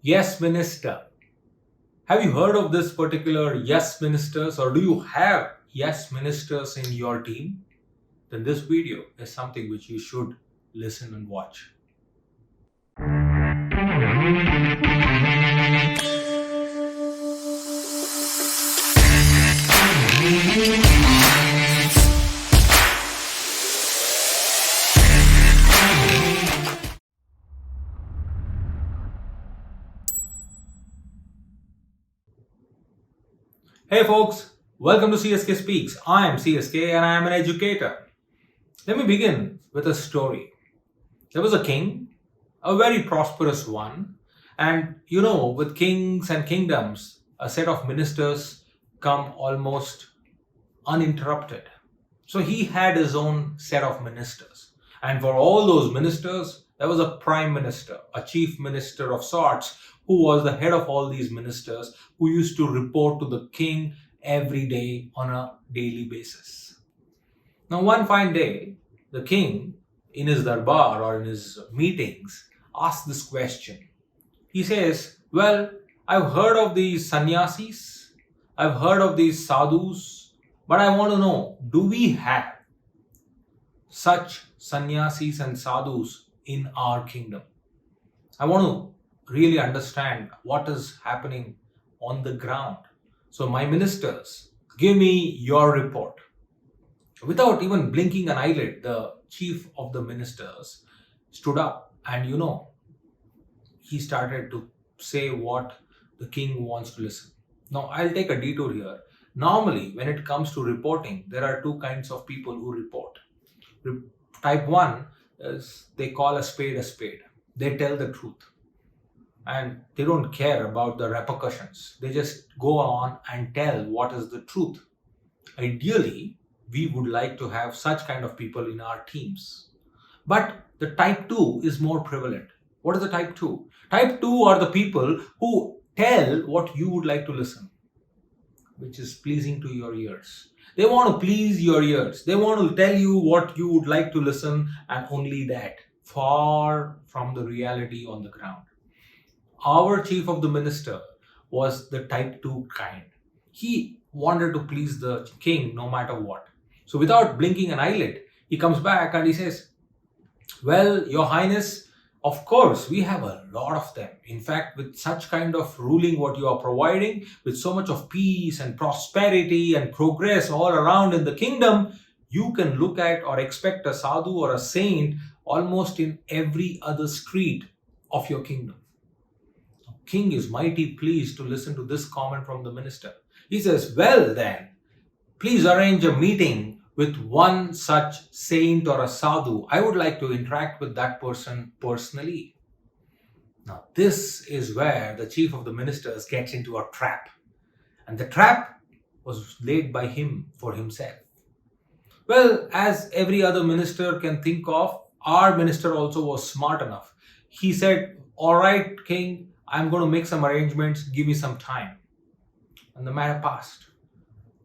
Yes, Minister. Have you heard of this particular Yes Ministers, or do you have Yes Ministers in your team? Then this video is something which you should listen and watch. Hey folks, welcome to CSK Speaks. I am CSK and I am an educator. Let me begin with a story. There was a king, a very prosperous one, and with kings and kingdoms, a set of ministers come almost uninterrupted. So he had his own set of ministers. And for all those ministers, there was a prime minister, a chief minister of sorts, who was the head of all these ministers, who used to report to the king every day on a daily basis. Now, one fine day, the king, in his darbar or in his meetings, asked this question. He says, well, I've heard of these sannyasis, I've heard of these sadhus, but I want to know, do we have such sannyasis and sadhus in our kingdom? I want to really understand what is happening on the ground. So, my ministers, give me your report. Without even blinking an eyelid, the chief of the ministers stood up and he started to say what the king wants to listen. Now, I'll take a detour here. Normally, when it comes to reporting, there are two kinds of people who report. Re- Type 1 is they call a spade a spade. They tell the truth and they don't care about the repercussions. They just go on and tell what is the truth. Ideally, we would like to have such kind of people in our teams. But the type 2 is more prevalent. What is the type 2? Type 2 are the people who tell what you would like to listen, which is pleasing to your ears. They want to please your ears. They want to tell you what you would like to listen, and only that, far from the reality on the ground. Our chief of the minister was the type 2 kind. He wanted to please the king no matter what. So, without blinking an eyelid, he comes back and he says, well, Your Highness, of course, we have a lot of them. In fact, with such kind of ruling, what you are providing, with so much of peace and prosperity and progress all around in the kingdom, you can look at or expect a sadhu or a saint almost in every other street of your kingdom. The king is mighty pleased to listen to this comment from the minister. He says, well, then, please arrange a meeting with one such saint or a sadhu. I would like to interact with that person personally. Now, this is where the chief of the ministers gets into a trap. And the trap was laid by him for himself. Well, as every other minister can think of, our minister also was smart enough. He said, all right, king, I'm going to make some arrangements. Give me some time. And the matter passed.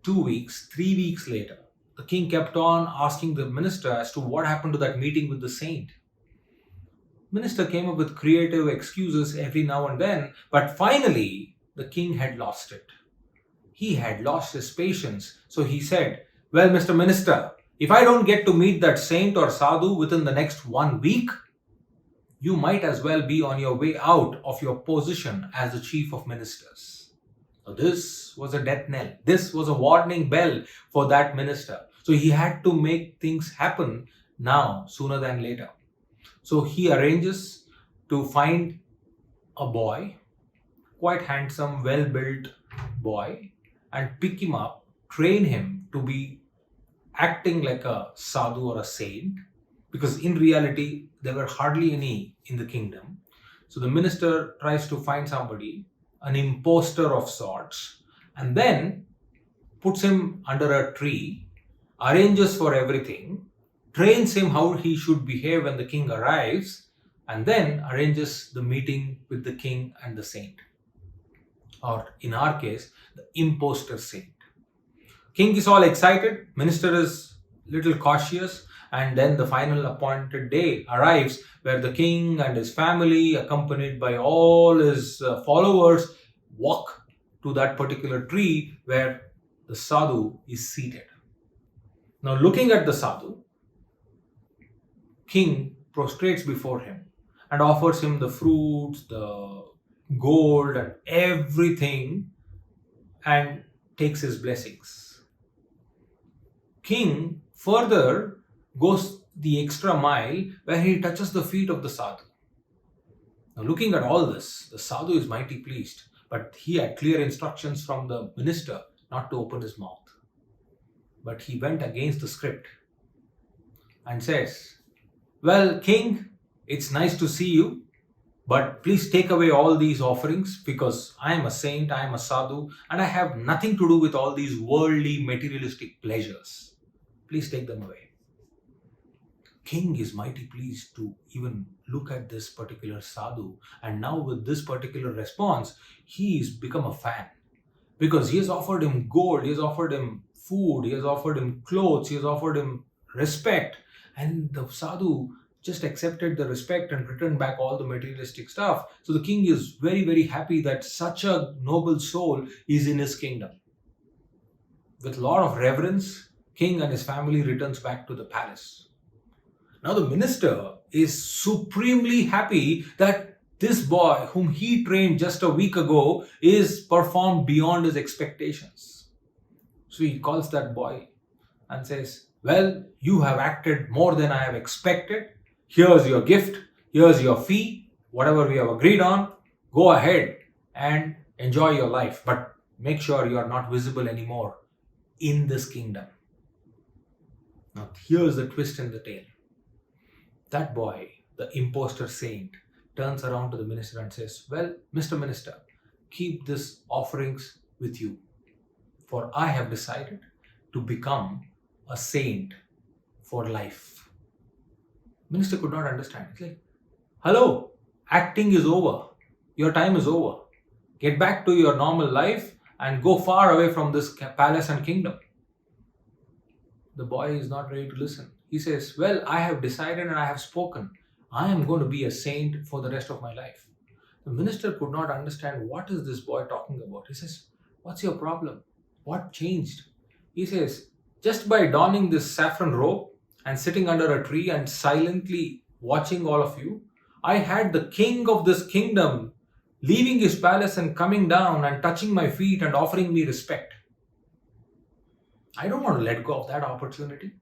2 weeks, 3 weeks later, the king kept on asking the minister as to what happened to that meeting with the saint. Minister came up with creative excuses every now and then, but finally the king had lost it. He had lost his patience, so he said, well, Mr. Minister, if I don't get to meet that saint or sadhu within the next 1 week, you might as well be on your way out of your position as the chief of ministers. So this was a death knell. This was a warning bell for that minister. So he had to make things happen now, sooner than later. So he arranges to find a boy, quite handsome, well-built boy, and pick him up, train him to be acting like a sadhu or a saint, because in reality, there were hardly any in the kingdom. So the minister tries to find somebody, an imposter of sorts, and then puts him under a tree, arranges for everything, trains him how he should behave when the king arrives, and then arranges the meeting with the king and the saint. Or in our case, the imposter saint. King is all excited, minister is little cautious, And then the final appointed day arrives where the king and his family, accompanied by all his followers, walk to that particular tree where the sadhu is seated. Now, looking at the sadhu, king prostrates before him and offers him the fruits, the gold, and everything, and takes his blessings. King further goes the extra mile where he touches the feet of the sadhu. Now, looking at all this, the sadhu is mighty pleased, but he had clear instructions from the minister not to open his mouth. But he went against the script and says, "Well, king, it's nice to see you, but please take away all these offerings because I am a saint, I am a sadhu, and I have nothing to do with all these worldly materialistic pleasures. Please take them away." King is mighty pleased to even look at this particular sadhu, and now with this particular response, he has become a fan because he has offered him gold, he has offered him food, he has offered him clothes, he has offered him respect, and the sadhu just accepted the respect and returned back all the materialistic stuff. So the king is very, very happy that such a noble soul is in his kingdom. With a lot of reverence, king and his family returns back to the palace. Now the minister is supremely happy that this boy whom he trained just a week ago is performed beyond his expectations. So he calls that boy and says, "Well, you have acted more than I have expected. Here's your gift, here's your fee, whatever we have agreed on. Go ahead and enjoy your life, but make sure you are not visible anymore in this kingdom." Now, here's the twist in the tale. That boy, the imposter saint, turns around to the minister and says, "Well, Mr. Minister, keep these offerings with you, for I have decided to become a saint for life." Minister could not understand. It's like, "Hello, acting is over. Your time is over. Get back to your normal life and go far away from this palace and kingdom." The boy is not ready to listen. He says, "Well, I have decided and I have spoken. I am going to be a saint for the rest of my life." The minister could not understand what is this boy talking about. He says, "What's your problem? What changed?" He says, "Just by donning this saffron robe and sitting under a tree and silently watching all of you, I had the king of this kingdom leaving his palace and coming down and touching my feet and offering me respect. I don't want to let go of that opportunity.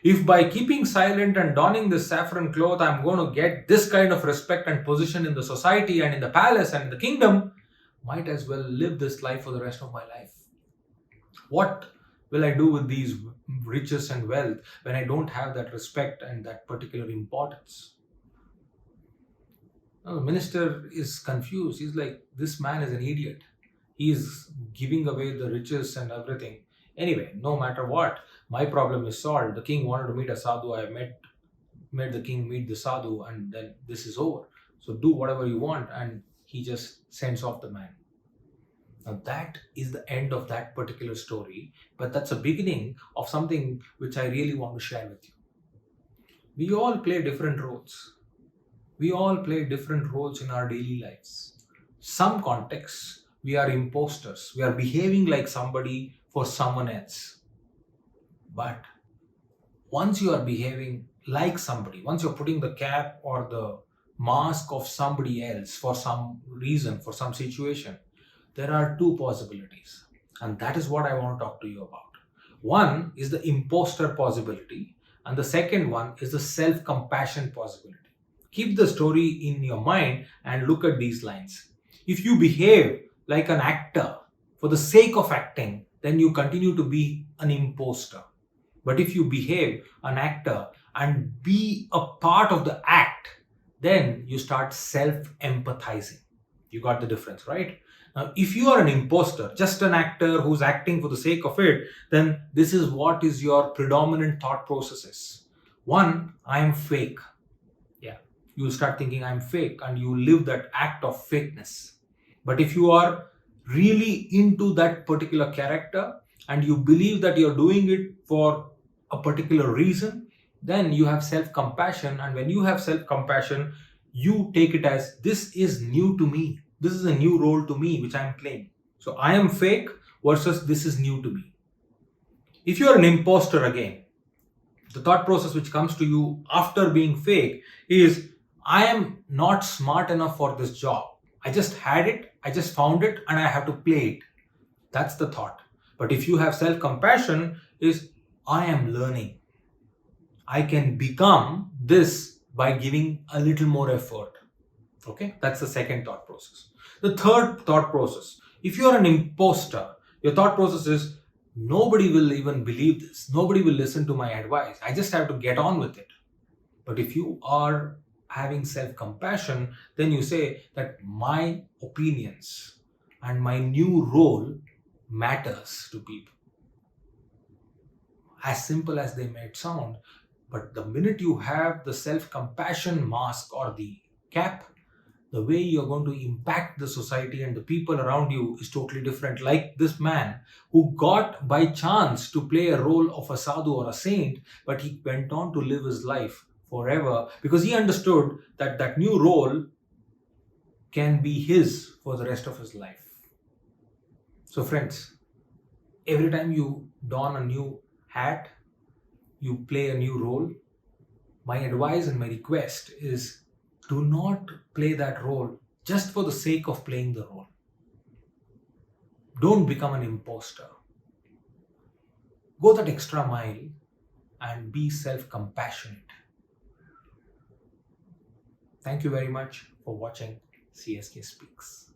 If by keeping silent and donning this saffron cloth, I'm going to get this kind of respect and position in the society and in the palace and in the kingdom, might as well live this life for the rest of my life. What will I do with these riches and wealth when I don't have that respect and that particular importance?" Now, the minister is confused. He's like, "This man is an idiot. He's giving away the riches and everything. Anyway, no matter what, my problem is solved. The king wanted to meet a sadhu. I made the king meet the sadhu, and then this is over. So do whatever you want." And he just sends off the man. Now that is the end of that particular story, but that's a beginning of something which I really want to share with you. We all play different roles. We all play different roles in our daily lives. Some contexts, we are imposters. We are behaving like somebody for someone else. But once you are behaving like somebody, once you're putting the cap or the mask of somebody else for some reason, for some situation, there are two possibilities. And that is what I want to talk to you about. One is the imposter possibility, and the second one is the self-compassion possibility. Keep the story in your mind and look at these lines. If you behave like an actor for the sake of acting, then you continue to be an imposter. But if you behave an actor and be a part of the act, then you start self-empathizing. You got the difference, right? Now, if you are an imposter, just an actor who's acting for the sake of it, then this is what is your predominant thought processes. One, I am fake. Yeah, you start thinking I'm fake and you live that act of fakeness. But if you are really into that particular character and you believe that you're doing it for a particular reason, then you have self compassion. And when you have self compassion, you take it as this is new to me. This is a new role to me, which I am playing. So I am fake versus this is new to me. If you are an imposter again, the thought process which comes to you after being fake is I am not smart enough for this job. I just had it, I just found it, and I have to play it. That's the thought. But if you have self compassion, is I am learning. I can become this by giving a little more effort. Okay, that's the second thought process. The third thought process, if you are an imposter, your thought process is nobody will even believe this, nobody will listen to my advice, I just have to get on with it. But if you are having self compassion, then you say that my opinions and my new role matters to people. As simple as they might sound, but the minute you have the self compassion mask or the cap, the way you're going to impact the society and the people around you is totally different. Like this man who got by chance to play a role of a sadhu or a saint, but he went on to live his life forever because he understood that that new role can be his for the rest of his life. So, friends, every time you don a new hat, you play a new role, my advice and my request is do not play that role just for the sake of playing the role. Don't become an imposter. Go that extra mile and be self compassionate. Thank you very much for watching CSK Speaks.